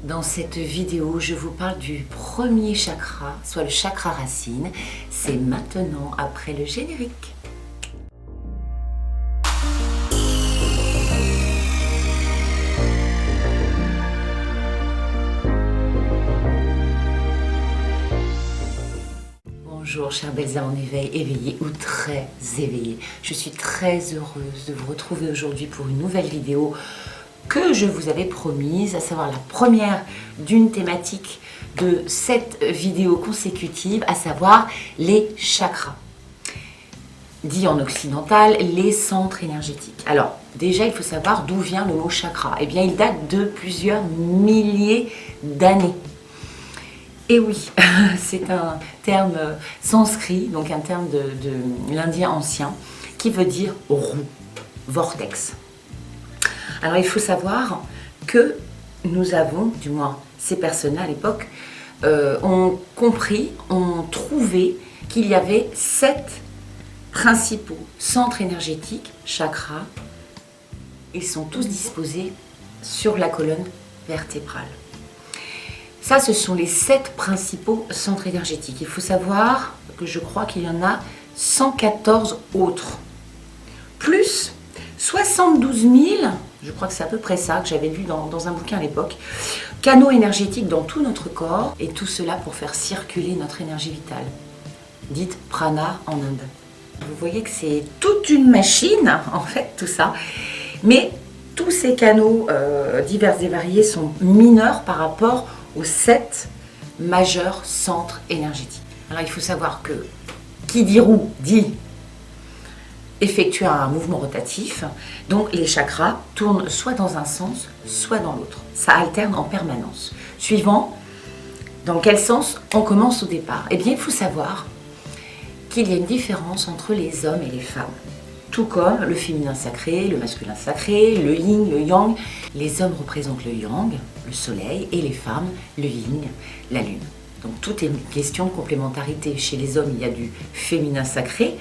Dans cette vidéo, je vous parle du premier chakra, soit le chakra racine. C'est maintenant, après le générique. Bonjour chères belles âmes en éveil, éveillées ou très éveillées. Je suis très heureuse de vous retrouver aujourd'hui pour une nouvelle vidéo que je vous avais promise, à savoir la première d'une thématique de 7 vidéos consécutives, à savoir les chakras. Dit en occidental, les centres énergétiques. Alors, déjà, il faut savoir d'où vient le mot chakra. Eh bien, il date de plusieurs milliers d'années. Et oui, c'est un terme sanskrit, donc un terme de l'indien ancien, qui veut dire roue, vortex. Alors il faut savoir que nous avons, du moins ces personnes-là à l'époque, ont compris, ont trouvé qu'il y avait 7 principaux centres énergétiques, chakras. Ils sont tous disposés sur la colonne vertébrale. Ça, ce sont les 7 principaux centres énergétiques. Il faut savoir que je crois qu'il y en a 114 autres. Plus 72 000, je crois que c'est à peu près ça que j'avais lu dans un bouquin à l'époque, canaux énergétiques dans tout notre corps, et tout cela pour faire circuler notre énergie vitale, dite prana en Inde. Vous voyez que c'est toute une machine, en fait, tout ça, mais tous ces canaux divers et variés sont mineurs par rapport aux 7 majeurs centres énergétiques. Alors il faut savoir que qui dit roue dit effectuer un mouvement rotatif, donc les chakras tournent soit dans un sens, soit dans l'autre. Ça alterne en permanence, suivant dans quel sens on commence au départ. Eh bien, il faut savoir qu'il y a une différence entre les hommes et les femmes. Tout comme le féminin sacré, le masculin sacré, le yin, le yang. Les hommes représentent le yang, le soleil, et les femmes, le yin, la lune. Donc tout est une question de complémentarité. Chez les hommes, il y a du féminin sacré,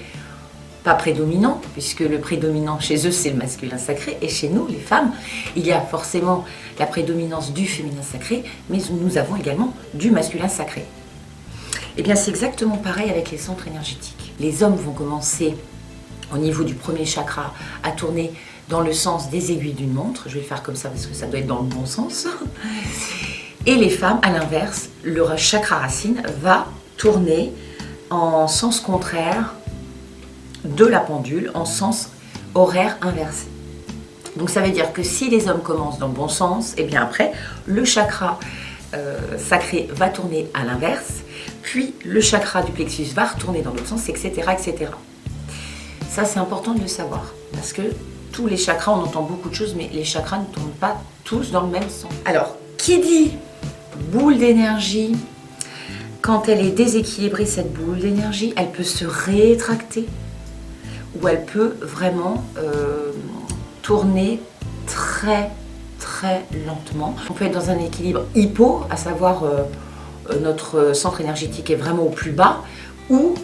pas prédominant, puisque le prédominant chez eux, c'est le masculin sacré, et chez nous, les femmes, il y a forcément la prédominance du féminin sacré, mais nous avons également du masculin sacré. Eh bien, c'est exactement pareil avec les centres énergétiques. Les hommes vont commencer au niveau du premier chakra à tourner dans le sens des aiguilles d'une montre. Je vais le faire comme ça parce que ça doit être dans le bon sens. Et les femmes, à l'inverse, le chakra racine va tourner en sens contraire de la pendule, en sens horaire inversé. Donc ça veut dire que si les hommes commencent dans le bon sens, et bien après, le chakra sacré va tourner à l'inverse, puis le chakra du plexus va retourner dans l'autre sens, etc., etc. Ça, c'est important de le savoir, parce que tous les chakras, on entend beaucoup de choses, mais les chakras ne tournent pas tous dans le même sens. Alors, qui dit boule d'énergie, quand elle est déséquilibrée, cette boule d'énergie, elle peut se rétracter, ou elle peut vraiment tourner très, très lentement. On peut être dans un équilibre hypo, à savoir notre centre énergétique est vraiment au plus bas, ou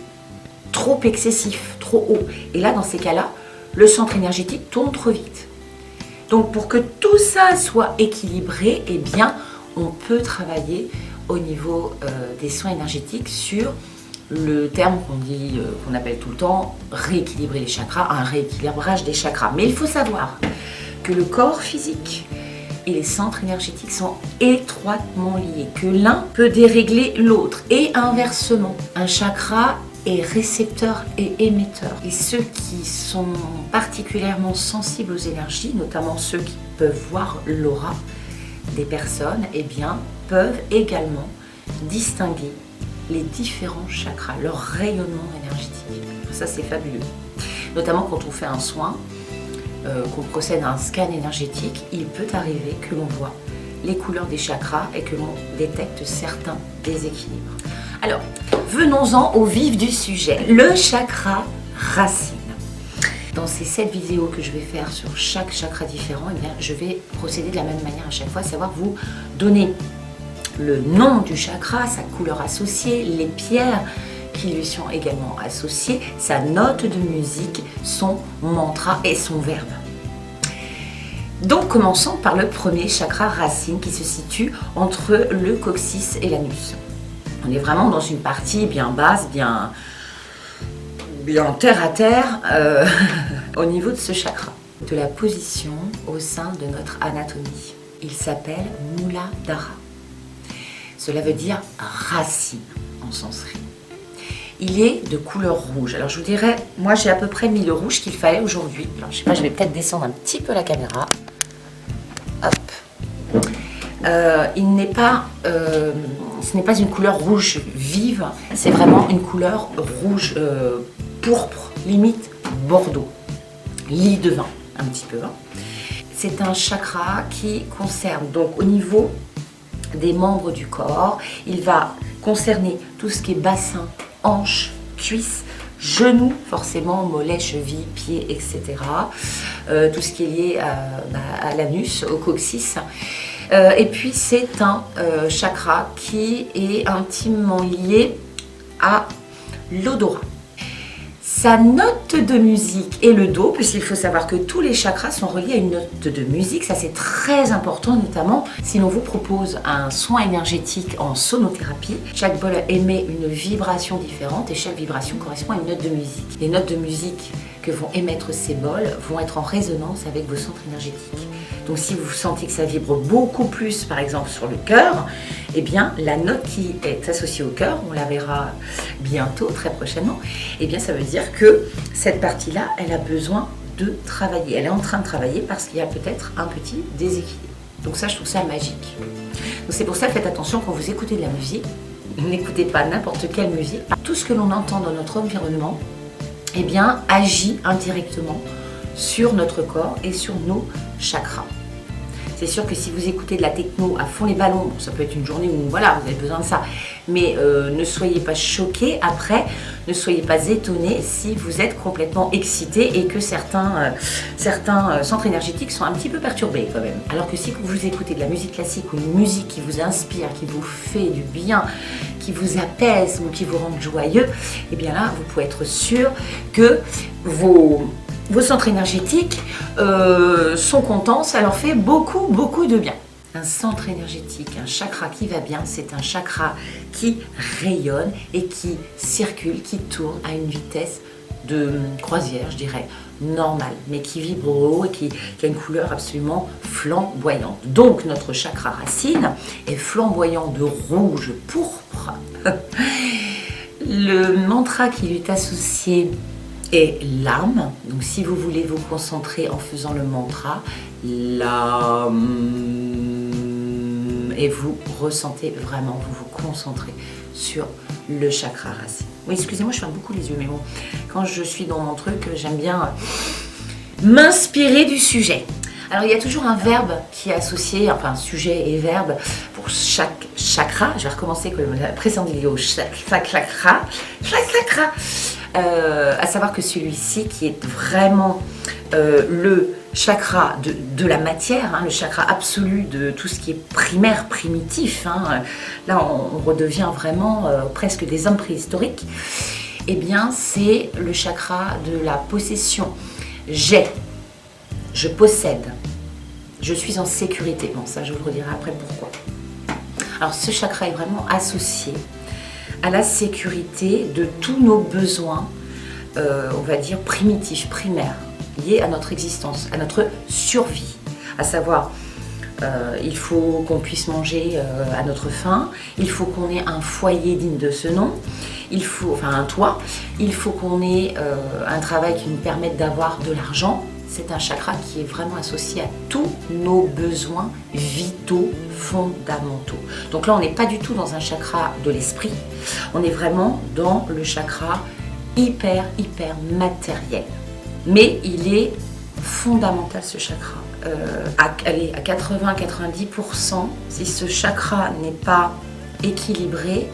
trop excessif, trop haut. Et là, dans ces cas-là, le centre énergétique tourne trop vite. Donc, pour que tout ça soit équilibré, eh bien, on peut travailler au niveau des soins énergétiques sur le terme qu'on appelle tout le temps rééquilibrer les chakras, un rééquilibrage des chakras. Mais il faut savoir que le corps physique et les centres énergétiques sont étroitement liés, que l'un peut dérégler l'autre et inversement. Un chakra est récepteur et émetteur. Et ceux qui sont particulièrement sensibles aux énergies, notamment ceux qui peuvent voir l'aura des personnes, eh bien, peuvent également distinguer les différents chakras, leur rayonnement énergétique. Ça, c'est fabuleux. Notamment quand on fait un soin, qu'on procède à un scan énergétique, il peut arriver que l'on voit les couleurs des chakras et que l'on détecte certains déséquilibres. Alors, venons-en au vif du sujet, le chakra racine. Dans ces 7 vidéos que je vais faire sur chaque chakra différent, eh bien, je vais procéder de la même manière à chaque fois, à savoir vous donner le nom du chakra, sa couleur associée, les pierres qui lui sont également associées, sa note de musique, son mantra et son verbe. Donc commençons par le premier chakra racine qui se situe entre le coccyx et l'anus. On est vraiment dans une partie bien basse, bien terre à terre au niveau de ce chakra. De la position au sein de notre anatomie. Il s'appelle Muladhara. Cela veut dire racine en sanskrit. Il est de couleur rouge. Alors je vous dirais, moi j'ai à peu près mis le rouge qu'il fallait aujourd'hui. Alors je sais pas, je vais peut-être descendre un petit peu la caméra. Hop. Il n'est pas, ce n'est pas une couleur rouge vive, c'est vraiment une couleur rouge pourpre, limite bordeaux, lit de vin un petit peu. C'est un chakra qui concerne donc au niveau des membres du corps, il va concerner tout ce qui est bassin, hanches, cuisses, genoux, forcément, mollets, chevilles, pieds, etc. Tout ce qui est lié à l'anus, au coccyx. Et puis c'est un chakra qui est intimement lié à l'odorat. Sa note de musique est le Do, puisqu'il faut savoir que tous les chakras sont reliés à une note de musique. Ça, c'est très important, notamment si l'on vous propose un soin énergétique en sonothérapie. Chaque bol émet une vibration différente et chaque vibration correspond à une note de musique. Les notes de musique que vont émettre ces bols vont être en résonance avec vos centres énergétiques. Donc si vous sentez que ça vibre beaucoup plus, par exemple sur le cœur, eh bien la note qui est associée au cœur, on la verra bientôt, très prochainement, eh bien ça veut dire que cette partie-là, elle a besoin de travailler. Elle est en train de travailler parce qu'il y a peut-être un petit déséquilibre. Donc ça, je trouve ça magique. Donc c'est pour ça, faites attention quand vous écoutez de la musique, n'écoutez pas n'importe quelle musique. Tout ce que l'on entend dans notre environnement, eh bien, agit indirectement sur notre corps et sur nos chakras. C'est sûr que si vous écoutez de la techno à fond les ballons, ça peut être une journée où voilà, vous avez besoin de ça, mais ne soyez pas choqués après, ne soyez pas étonnés si vous êtes complètement excité et que certains centres énergétiques sont un petit peu perturbés quand même. Alors que si vous écoutez de la musique classique ou une musique qui vous inspire, qui vous fait du bien, qui vous apaise ou qui vous rend joyeux, et bien là, vous pouvez être sûr que vos centres énergétiques sont contents, ça leur fait beaucoup de bien. Un centre énergétique, un chakra qui va bien, c'est un chakra qui rayonne et qui circule, qui tourne à une vitesse de croisière, je dirais, normale, mais qui vibre haut et qui a une couleur absolument flamboyante. Donc notre chakra racine est flamboyant de rouge pourpre. Le mantra qui lui est associé est l'âme. Donc si vous voulez vous concentrer en faisant le mantra l'âme, et vous ressentez vraiment, vous vous concentrez sur le chakra racine. Oui, excusez-moi, je ferme beaucoup les yeux, mais bon, quand je suis dans mon truc, j'aime bien m'inspirer du sujet. Alors il y a toujours un verbe qui est associé, enfin sujet et verbe pour chaque chakra. Je vais recommencer comme la précédente vidéo, chaque chakra. À savoir que celui-ci qui est vraiment le chakra de la matière, hein, le chakra absolu de tout ce qui est primaire, primitif, hein, là on redevient vraiment presque des hommes préhistoriques, eh bien c'est le chakra de la possession. Je possède, je suis en sécurité. Bon, ça je vous le redirai après pourquoi. Alors ce chakra est vraiment associé à la sécurité de tous nos besoins, on va dire primitifs, primaires, liés à notre existence, à notre survie. À savoir, il faut qu'on puisse manger à notre faim, il faut qu'on ait un foyer digne de ce nom, il faut, enfin un toit, il faut qu'on ait un travail qui nous permette d'avoir de l'argent. C'est un chakra qui est vraiment associé à tous nos besoins vitaux fondamentaux. Donc là, on n'est pas du tout dans un chakra de l'esprit, on est vraiment dans le chakra hyper matériel. Mais il est fondamental ce chakra. À 80-90%, si ce chakra n'est pas équilibré,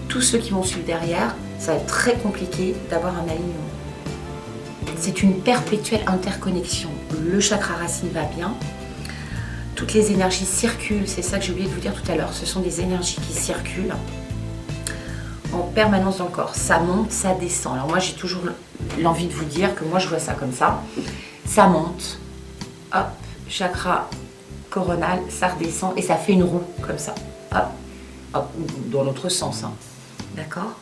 tous ceux qui vont suivre derrière, ça va être très compliqué d'avoir un alignement. C'est une perpétuelle interconnexion. Le chakra racine va bien, toutes les énergies circulent, c'est ça que j'ai oublié de vous dire tout à l'heure, ce sont des énergies qui circulent en permanence dans le corps, ça monte, ça descend. Alors moi j'ai toujours l'envie de vous dire que moi je vois ça comme ça, ça monte, hop, chakra coronal, ça redescend et ça fait une roue comme ça. Hop, hop, dans l'autre sens, hein. D'accord?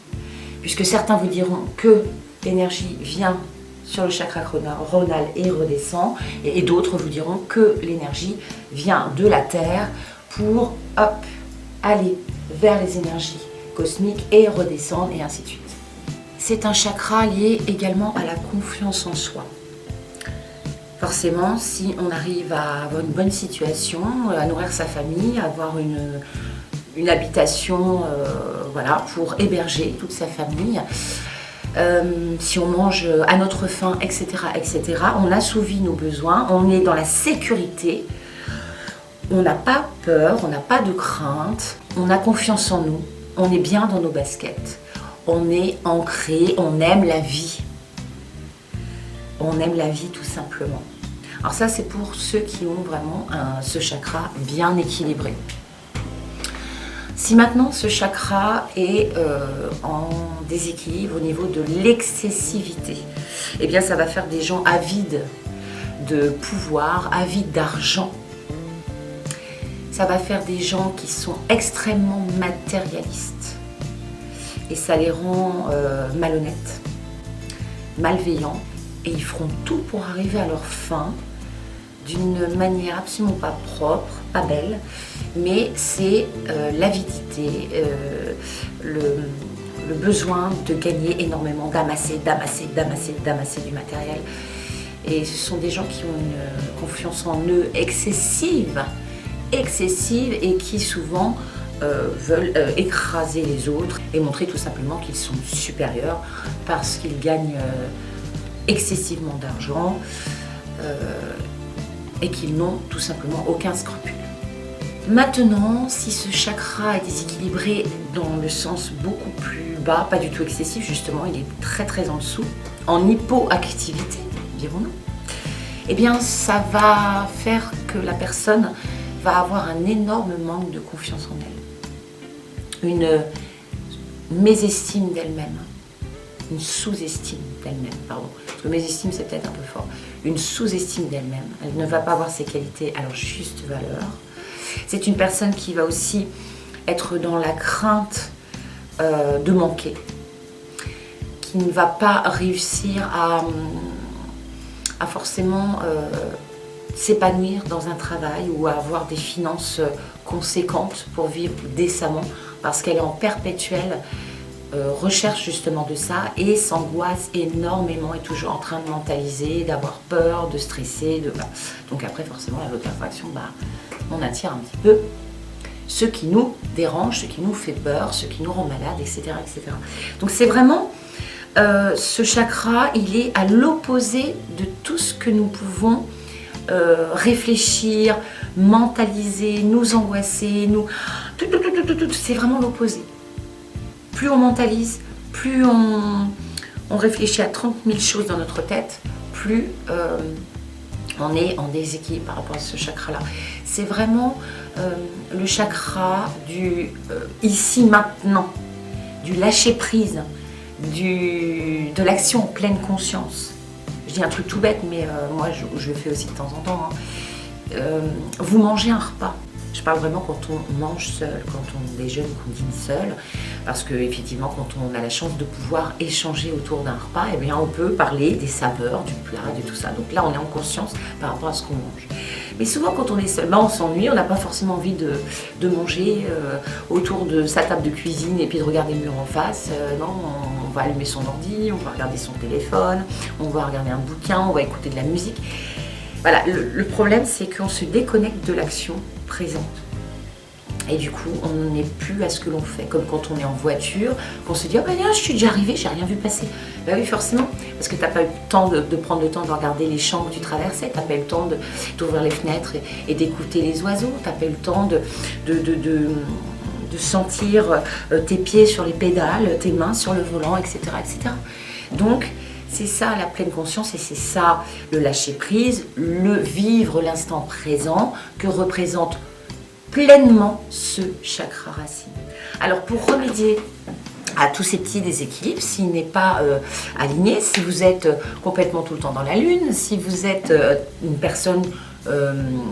Puisque certains vous diront que l'énergie vient sur le chakra coronal et redescend, et d'autres vous diront que l'énergie vient de la Terre pour, hop, aller vers les énergies cosmiques et redescendre et ainsi de suite. C'est un chakra lié également à la confiance en soi. Forcément, si on arrive à avoir une bonne situation, à nourrir sa famille, à avoir une habitation voilà, pour héberger toute sa famille, si on mange à notre faim, etc., etc., on assouvit nos besoins, on est dans la sécurité, on n'a pas peur, on n'a pas de crainte, on a confiance en nous, on est bien dans nos baskets, on est ancré, on aime la vie. On aime la vie tout simplement. Alors ça, c'est pour ceux qui ont vraiment ce chakra bien équilibré. Si maintenant ce chakra est en déséquilibre au niveau de l'excessivité, eh bien ça va faire des gens avides de pouvoir, avides d'argent. Ça va faire des gens qui sont extrêmement matérialistes. Et ça les rend malhonnêtes, malveillants. Et ils feront tout pour arriver à leur fin d'une manière absolument pas propre, pas belle, mais c'est l'avidité, le besoin de gagner énormément, d'amasser du matériel. Et ce sont des gens qui ont une confiance en eux excessive et qui souvent veulent écraser les autres et montrer tout simplement qu'ils sont supérieurs parce qu'ils gagnent excessivement d'argent et qu'ils n'ont tout simplement aucun scrupule. Maintenant, si ce chakra est déséquilibré dans le sens beaucoup plus bas, pas du tout excessif, justement, il est très très en dessous, en hypoactivité, dirons-nous, eh bien ça va faire que la personne va avoir un énorme manque de confiance en elle, une mésestime d'elle-même, une sous-estime d'elle-même, pardon, parce que mésestime c'est peut-être un peu fort, une sous-estime d'elle-même, elle ne va pas avoir ses qualités à leur juste valeur. C'est une personne qui va aussi être dans la crainte de manquer, qui ne va pas réussir à forcément s'épanouir dans un travail ou à avoir des finances conséquentes pour vivre décemment, parce qu'elle est en perpétuelle recherche justement de ça et s'angoisse énormément, est toujours en train de mentaliser, d'avoir peur, de stresser, donc après forcément la loi de l'attraction, on attire un petit peu ce qui nous dérange, ce qui nous fait peur, ce qui nous rend malade, etc., etc. Donc c'est vraiment ce chakra, il est à l'opposé de tout ce que nous pouvons réfléchir, mentaliser, nous angoisser, c'est vraiment l'opposé. Plus on mentalise, plus on réfléchit à 30 000 choses dans notre tête, plus on est en déséquilibre par rapport à ce chakra-là. C'est vraiment le chakra du ici maintenant, du lâcher-prise, de l'action en pleine conscience. Je dis un truc tout bête, mais moi je le fais aussi de temps en temps. Hein. Vous mangez un repas. Je parle vraiment quand on mange seul, quand on déjeune, qu'on dîne seul, parce que effectivement, quand on a la chance de pouvoir échanger autour d'un repas, eh bien, on peut parler des saveurs, du plat, de tout ça. Donc là, on est en conscience par rapport à ce qu'on mange. Mais souvent, quand on est seul, on s'ennuie, on n'a pas forcément envie de manger autour de sa table de cuisine et puis de regarder le mur en face. Non, on va allumer son ordi, on va regarder son téléphone, on va regarder un bouquin, on va écouter de la musique. Voilà, le problème, c'est qu'on se déconnecte de l'action présente. Et du coup, on n'est plus à ce que l'on fait. Comme quand on est en voiture, qu'on se dit « Oh ben là, je suis déjà arrivée, j'ai rien vu passer. » Ben oui, forcément, parce que tu n'as pas eu le temps de prendre le temps de regarder les champs que tu traversais, tu n'as pas eu le temps d'ouvrir les fenêtres et d'écouter les oiseaux, tu n'as pas eu le temps de sentir tes pieds sur les pédales, tes mains sur le volant, etc. etc. Donc, c'est ça la pleine conscience et c'est ça le lâcher prise, le vivre l'instant présent que représente pleinement ce chakra racine. Alors pour remédier à tous ces petits déséquilibres, s'il n'est pas aligné, si vous êtes complètement tout le temps dans la lune, si vous êtes une personne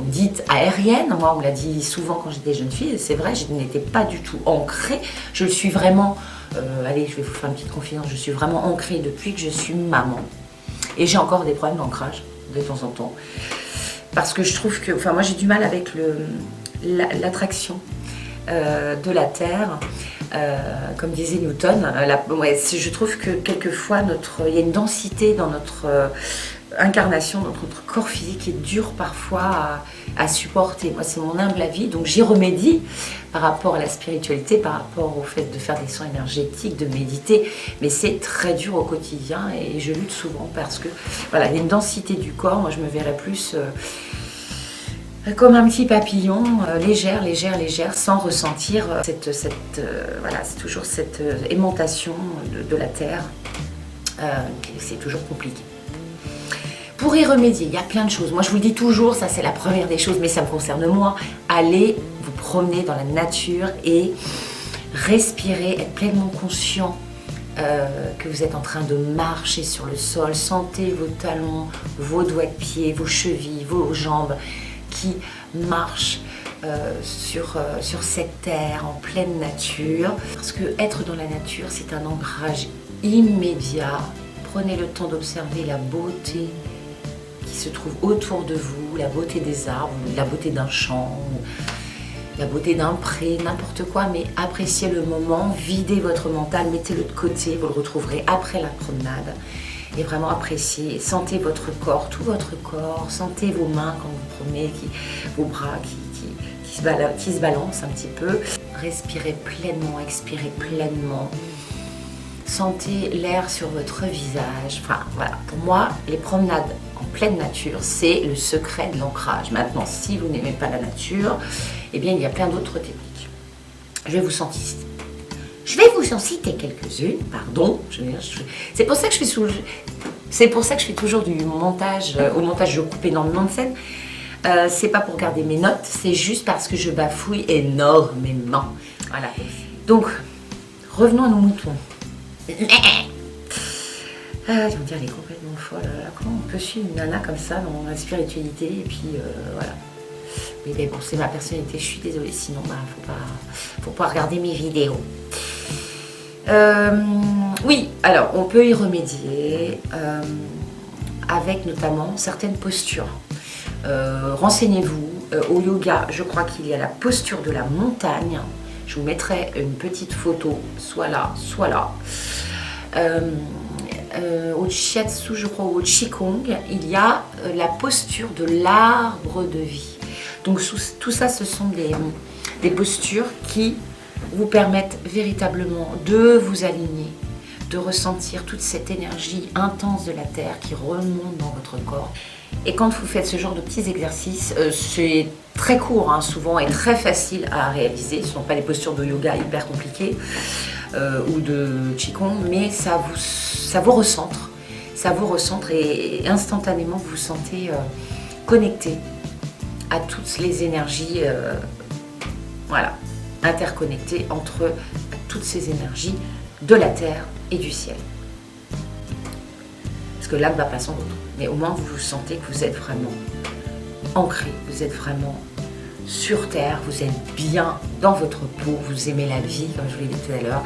dite aérienne. Moi, on me l'a dit souvent quand j'étais jeune fille, c'est vrai, je n'étais pas du tout ancrée. Je le suis vraiment, allez, je vais vous faire une petite confidence, je suis vraiment ancrée depuis que je suis maman. Et j'ai encore des problèmes d'ancrage, de temps en temps. Parce que je trouve que, enfin moi j'ai du mal avec l'attraction de la Terre. Comme disait Newton, je trouve que quelquefois il y a une densité dans notre incarnation, dans notre corps physique qui est dur parfois à supporter. Moi c'est mon humble avis, donc j'y remédie par rapport à la spiritualité, par rapport au fait de faire des soins énergétiques, de méditer, mais c'est très dur au quotidien et je lutte souvent parce que voilà, il y a une densité du corps. Moi je me verrais plus comme un petit papillon, légère, sans ressentir voilà, c'est toujours cette aimantation de la terre. C'est toujours compliqué. Pour y remédier, il y a plein de choses. Moi, je vous le dis toujours, ça c'est la première des choses, mais ça me concerne moi. Allez vous promener dans la nature et respirer, être pleinement conscient que vous êtes en train de marcher sur le sol. Sentez vos talons, vos doigts de pied, vos chevilles, vos jambes qui marchent sur cette terre en pleine nature. Parce que être dans la nature, c'est un ancrage immédiat. Prenez le temps d'observer la beauté qui se trouve autour de vous, la beauté des arbres, la beauté d'un champ, la beauté d'un pré, n'importe quoi, mais appréciez le moment, videz votre mental, mettez-le de côté, vous le retrouverez après la promenade. Et vraiment appréciez, sentez votre corps, tout votre corps, sentez vos mains quand vous promenez, vos bras qui se balancent un petit peu. Respirez pleinement, expirez pleinement. Sentez l'air sur votre visage. Enfin voilà, pour moi, les promenades en pleine nature, c'est le secret de l'ancrage. Maintenant, si vous n'aimez pas la nature, eh bien il y a plein d'autres techniques. Je vais vous en citer quelques-unes, pardon. C'est pour ça que je fais toujours du montage. Au montage, je coupe énormément de scènes. C'est pas pour garder mes notes, c'est juste parce que je bafouille énormément. Voilà. Donc, revenons à nos moutons. Ils vont dire, elle est complètement folle. Comment on peut suivre une nana comme ça dans la spiritualité? Et puis, voilà. Mais bon, c'est ma personnalité, je suis désolée, sinon, faut pas regarder mes vidéos. Oui, alors, on peut y remédier avec notamment certaines postures. Renseignez-vous. Au yoga, je crois qu'il y a la posture de la montagne. Je vous mettrai une petite photo, soit là, soit là. Au shiatsu, je crois, ou au qigong, il y a la posture de l'arbre de vie. Donc tout ça, ce sont des postures qui vous permettent véritablement de vous aligner, de ressentir toute cette énergie intense de la terre qui remonte dans votre corps. Et quand vous faites ce genre de petits exercices, c'est très court hein, souvent et très facile à réaliser. Ce ne sont pas des postures de yoga hyper compliquées ou de qigong, mais ça vous recentre. Ça vous recentre et instantanément vous vous sentez connecté à toutes les énergies, voilà, interconnectées entre toutes ces énergies de la terre et du ciel. Parce que l'un ne va pas sans l'autre. Mais au moins, vous sentez que vous êtes vraiment ancré, vous êtes vraiment sur terre, vous êtes bien dans votre peau, vous aimez la vie, comme je vous l'ai dit tout à l'heure,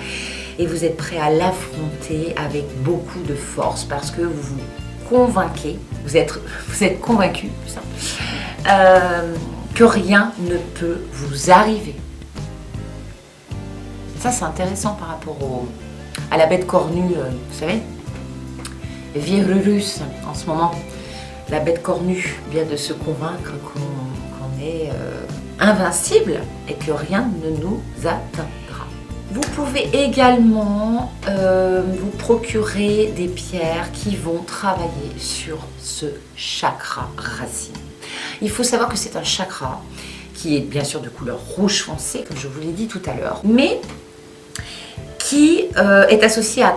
et vous êtes prêt à l'affronter avec beaucoup de force parce que vous vous convainquez, vous êtes convaincu que rien ne peut vous arriver. Ça, c'est intéressant par rapport à la bête cornue, vous savez, les vieux Russes en ce moment. La bête cornue vient de se convaincre qu'on est invincible et que rien ne nous atteindra. Vous pouvez également vous procurer des pierres qui vont travailler sur ce chakra racine. Il faut savoir que c'est un chakra qui est bien sûr de couleur rouge foncé, comme je vous l'ai dit tout à l'heure, mais qui est associé à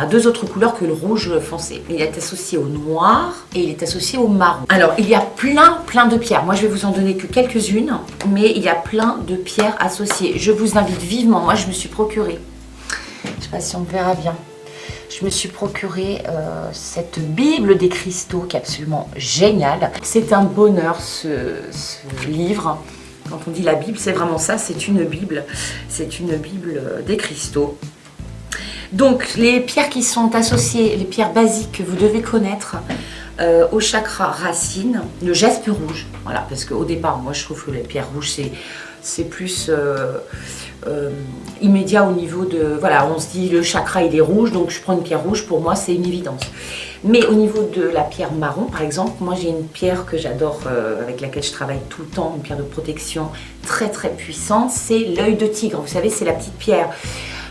deux autres couleurs que le rouge foncé. Il est associé au noir et il est associé au marron. Alors, il y a plein de pierres. Moi, je vais vous en donner que quelques-unes, mais il y a plein de pierres associées. Je vous invite vivement. Moi, je me suis procuré, je ne sais pas si on me verra bien, je je me suis procuré cette Bible des cristaux qui est absolument géniale. C'est un bonheur ce livre. Quand on dit la Bible, c'est vraiment ça, c'est une Bible. C'est une Bible des cristaux. Donc les pierres qui sont associées, les pierres basiques que vous devez connaître au chakra racine, le jaspe rouge. Voilà, parce qu'au départ, moi je trouve que les pierres rouges, c'est plus immédiat au niveau de... Voilà, on se dit le chakra il est rouge, donc je prends une pierre rouge, pour moi c'est une évidence. Mais au niveau de la pierre marron, par exemple, moi j'ai une pierre que j'adore, avec laquelle je travaille tout le temps, une pierre de protection très très puissante, c'est l'œil de tigre. Vous savez, c'est la petite pierre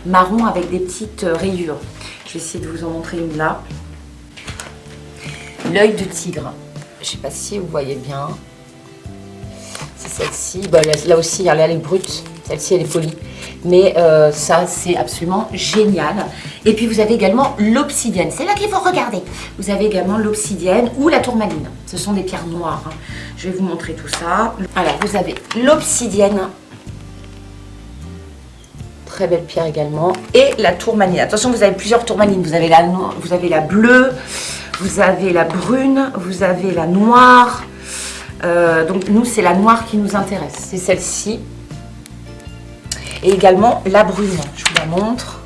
marron avec des petites rayures. Je vais essayer de vous en montrer une là. L'œil de tigre. Je ne sais pas si vous voyez bien. C'est celle-ci. Bon, là aussi, elle est brute. Celle-ci, elle est polie. Mais ça, c'est absolument génial. Et puis, vous avez également l'obsidienne. C'est là qu'il faut regarder. Vous avez également l'obsidienne ou la tourmaline. Ce sont des pierres noires. Je vais vous montrer tout ça. Alors, vous avez l'obsidienne. Très belle pierre également. Et la tourmaline. Attention, vous avez plusieurs tourmalines. Vous avez la bleue, vous avez la brune, vous avez la noire. Donc, nous, c'est la noire qui nous intéresse. C'est celle-ci. Et également la brune, je vous la montre.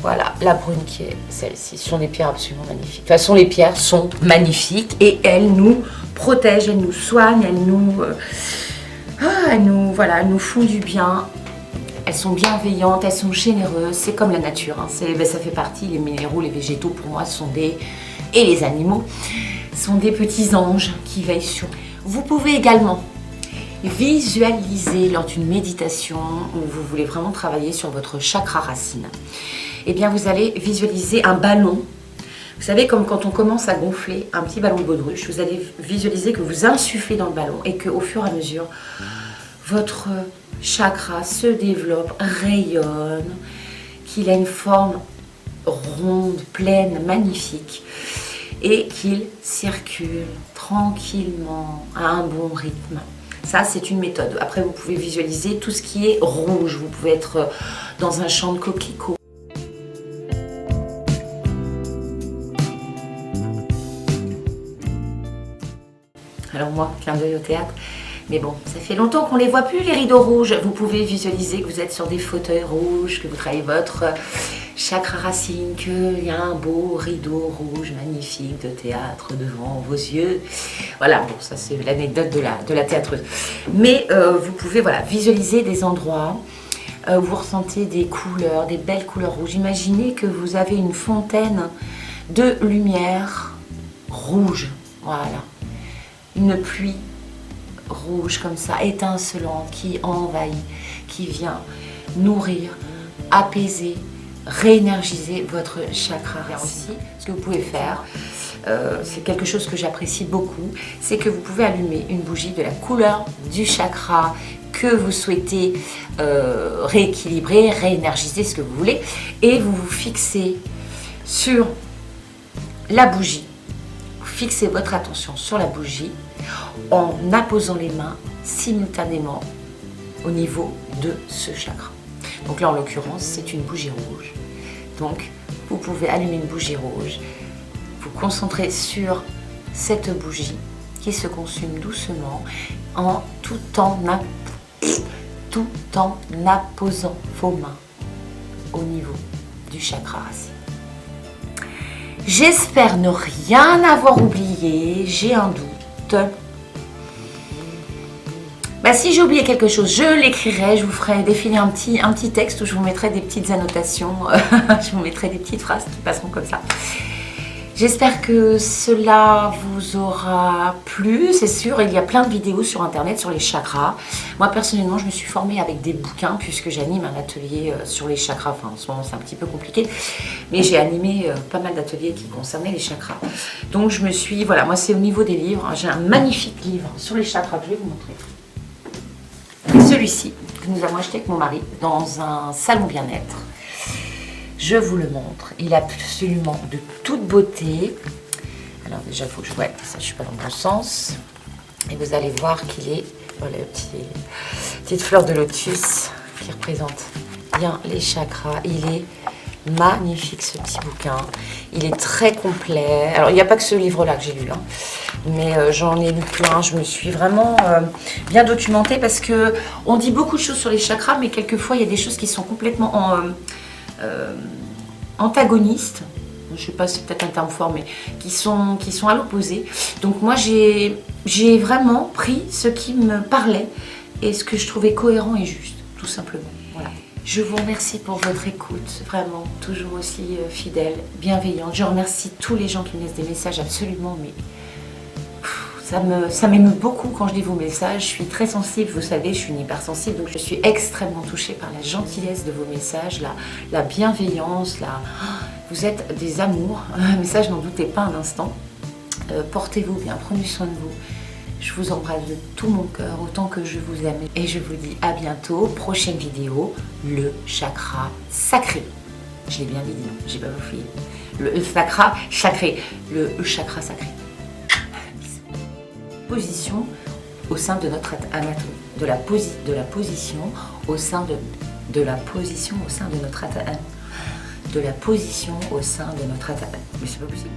Voilà, la brune qui est celle-ci. Ce sont des pierres absolument magnifiques. De toute façon, les pierres sont magnifiques et elles nous protègent, elles nous soignent, elles nous font du bien. Elles sont bienveillantes, elles sont généreuses. C'est comme la nature. Hein. Ça fait partie, les minéraux, les végétaux, pour moi, et les animaux, sont des petits anges qui veillent sur nous. Vous pouvez également visualiser lors d'une méditation où vous voulez vraiment travailler sur votre chakra racine. Eh bien, vous allez visualiser un ballon. Vous savez, comme quand on commence à gonfler un petit ballon de baudruche, vous allez visualiser que vous insufflez dans le ballon et qu'au fur et à mesure, votre chakra se développe, rayonne, qu'il a une forme ronde, pleine, magnifique et qu'il circule tranquillement à un bon rythme. Ça, c'est une méthode. Après, vous pouvez visualiser tout ce qui est rouge. Vous pouvez être dans un champ de coquelicots. Alors moi, clin d'œil au théâtre. Mais bon, ça fait longtemps qu'on ne les voit plus, les rideaux rouges. Vous pouvez visualiser que vous êtes sur des fauteuils rouges, que vous travaillez votre chakra racine, qu'il y a un beau rideau rouge magnifique de théâtre devant vos yeux. Voilà, bon, ça c'est l'anecdote de la théâtreuse. Mais vous pouvez visualiser des endroits où vous ressentez des couleurs, des belles couleurs rouges. Imaginez que vous avez une fontaine de lumière rouge. Voilà. Une pluie rouge comme ça, étincelante, qui envahit, qui vient nourrir, apaiser, réénergiser votre chakra. Aussi, ce que vous pouvez faire, c'est quelque chose que j'apprécie beaucoup, c'est que vous pouvez allumer une bougie de la couleur du chakra que vous souhaitez rééquilibrer, réénergiser, ce que vous voulez, et vous vous fixez sur la bougie. Vous fixez votre attention sur la bougie en apposant les mains simultanément au niveau de ce chakra. Donc là, en l'occurrence, c'est une bougie rouge. Donc, vous pouvez allumer une bougie rouge, vous concentrer sur cette bougie qui se consume doucement tout en apposant vos mains au niveau du chakra racine. J'espère ne rien avoir oublié, j'ai un doute. Si j'ai oublié quelque chose, je l'écrirai, je vous ferai défiler un petit texte où je vous mettrai des petites annotations, je vous mettrai des petites phrases qui passeront comme ça. J'espère que cela vous aura plu. C'est sûr, il y a plein de vidéos sur internet sur les chakras. Moi personnellement, je me suis formée avec des bouquins puisque j'anime un atelier sur les chakras. Enfin, en ce moment, c'est un petit peu compliqué, mais j'ai animé pas mal d'ateliers qui concernaient les chakras. Donc, je me suis, voilà, moi c'est au niveau des livres. J'ai un magnifique livre sur les chakras, je vais vous montrer. Celui-ci, que nous avons acheté avec mon mari dans un salon bien-être. Je vous le montre. Il est absolument de toute beauté. Alors déjà, il faut que je... Ouais, ça, je suis pas dans le bon sens. Et vous allez voir qu'il est... Voilà, petite fleur de lotus qui représente bien les chakras. Il est magnifique ce petit bouquin. Il est très complet. Alors, il n'y a pas que ce livre-là que j'ai lu, hein, mais j'en ai lu plein. Je me suis vraiment bien documentée parce que on dit beaucoup de choses sur les chakras, mais quelquefois, il y a des choses qui sont complètement antagonistes. Je ne sais pas, c'est peut-être un terme fort, mais qui sont à l'opposé. Donc moi, j'ai vraiment pris ce qui me parlait et ce que je trouvais cohérent et juste, tout simplement. Voilà. Je vous remercie pour votre écoute, vraiment, toujours aussi fidèle, bienveillante. Je remercie tous les gens qui me laissent des messages absolument, mais ça m'émeut beaucoup quand je lis vos messages. Je suis très sensible, vous savez, je suis une hypersensible, donc je suis extrêmement touchée par la gentillesse de vos messages, la bienveillance, vous êtes des amours, mais ça je n'en doutais pas un instant. Portez-vous bien, prenez soin de vous. Je vous embrasse de tout mon cœur, autant que je vous aime. Et je vous dis à bientôt, prochaine vidéo, le chakra sacré. Je l'ai bien dit, non, j'ai pas bouffé. Le chakra sacré, le chakra sacré. Position au sein de notre anatomie, de la position au sein de la position au sein de notre anatomie, mais c'est pas possible.